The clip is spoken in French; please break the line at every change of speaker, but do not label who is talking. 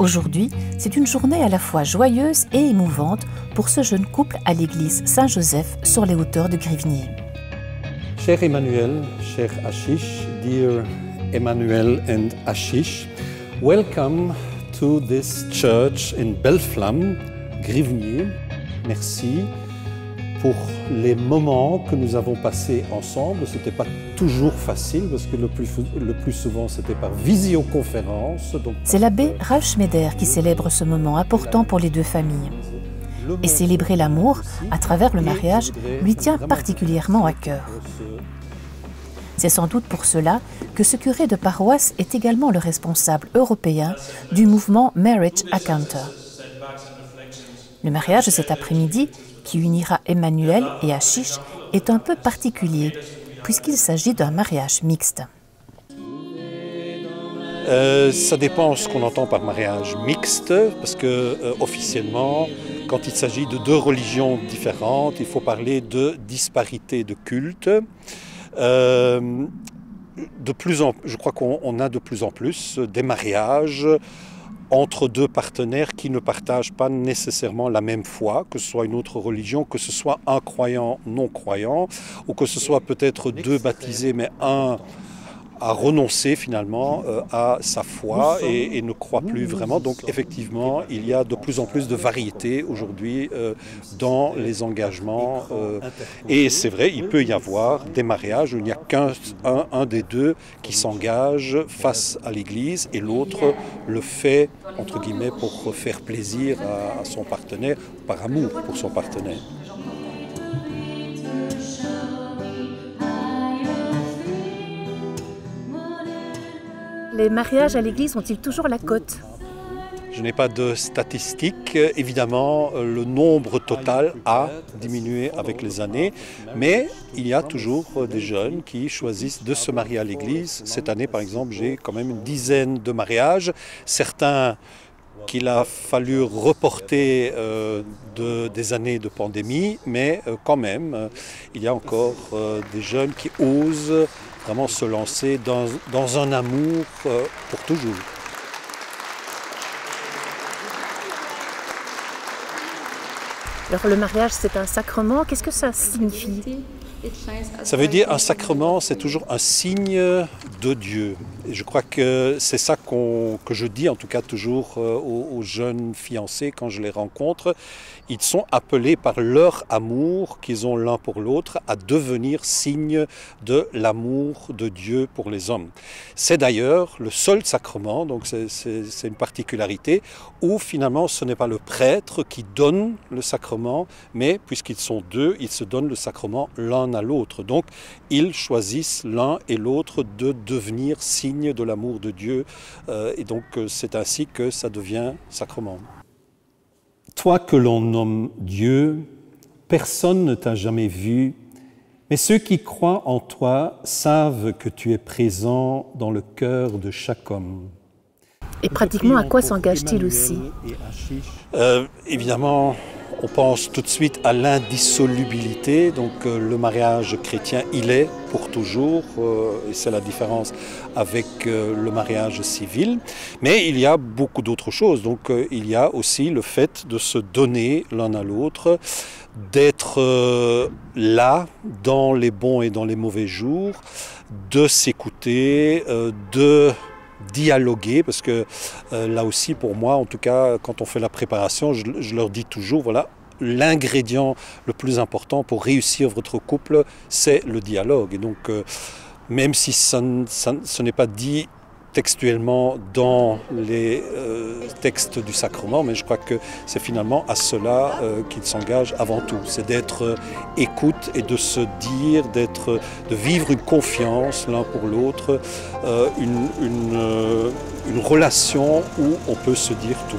Aujourd'hui, c'est une journée à la fois joyeuse et émouvante pour ce jeune couple à l'église Saint-Joseph sur les hauteurs de Grivnier.
Cher Emmanuel, cher Ashish, dear Emmanuel and Ashish, welcome to this church in Belflam, Grivnier. Merci pour les moments que nous avons passés ensemble. Ce n'était pas toujours facile parce que le plus souvent c'était par visioconférence.
C'est l'abbé Ralph Schmeder qui célèbre ce moment important pour les deux familles. Et célébrer l'amour à travers le mariage lui tient particulièrement à cœur. C'est sans doute pour cela que ce curé de paroisse est également le responsable européen du mouvement Marriage Encounter. Le mariage de cet après-midi, qui unira Emmanuel et Ashish, est un peu particulier, puisqu'il s'agit d'un mariage mixte.
Ça dépend ce qu'on entend par mariage mixte, parce que officiellement, quand il s'agit de deux religions différentes, il faut parler de disparité de culte. Je crois qu'on a de plus en plus des mariages entre deux partenaires qui ne partagent pas nécessairement la même foi, que ce soit une autre religion, que ce soit un croyant, non-croyant, ou que ce soit peut-être deux baptisés, mais un a renoncé finalement à sa foi et ne croit plus vraiment. Donc effectivement, il y a de plus en plus de variété aujourd'hui dans les engagements. Et c'est vrai, il peut y avoir des mariages où il n'y a qu'un des deux qui s'engage face à l'Église et l'autre le fait, entre guillemets, pour faire plaisir à son partenaire, par amour pour son partenaire.
Les mariages à l'église ont-ils toujours la cote?
Je n'ai pas de statistiques. Évidemment, le nombre total a diminué avec les années, mais il y a toujours des jeunes qui choisissent de se marier à l'église. Cette année, par exemple, j'ai quand même une dizaine de mariages. Certains qu'il a fallu reporter des années de pandémie, mais quand même, il y a encore des jeunes qui osent vraiment se lancer dans un amour pour toujours.
Alors le mariage, c'est un sacrement. Qu'est-ce que ça signifie?
Ça veut dire un sacrement, c'est toujours un signe de Dieu. Et je crois que c'est ça que je dis en tout cas toujours aux jeunes fiancés quand je les rencontre. Ils sont appelés par leur amour qu'ils ont l'un pour l'autre à devenir signe de l'amour de Dieu pour les hommes. C'est d'ailleurs le seul sacrement, donc c'est une particularité, où finalement ce n'est pas le prêtre qui donne le sacrement, mais puisqu'ils sont deux, ils se donnent le sacrement l'un à l'autre. Donc ils choisissent l'un et l'autre de devenir signe de l'amour de Dieu et donc c'est ainsi que ça devient sacrement. Toi que l'on nomme Dieu, personne ne t'a jamais vu, mais ceux qui croient en toi savent que tu es présent dans le cœur de chaque homme.
Et pratiquement, à quoi s'engage-t-il aussi?
Évidemment, on pense tout de suite à l'indissolubilité, donc le mariage chrétien, il est pour toujours, et c'est la différence avec le mariage civil. Mais il y a beaucoup d'autres choses, donc il y a aussi le fait de se donner l'un à l'autre, d'être là dans les bons et dans les mauvais jours, de s'écouter, de dialoguer, parce que là aussi pour moi, en tout cas quand on fait la préparation, je leur dis toujours, voilà, l'ingrédient le plus important pour réussir votre couple, c'est le dialogue. Et donc même si ce n'est pas dit textuellement dans les textes du sacrement, mais je crois que c'est finalement à cela qu'il s'engage avant tout. C'est d'être écoute et de se dire, de vivre une confiance l'un pour l'autre, une relation où on peut se dire tout.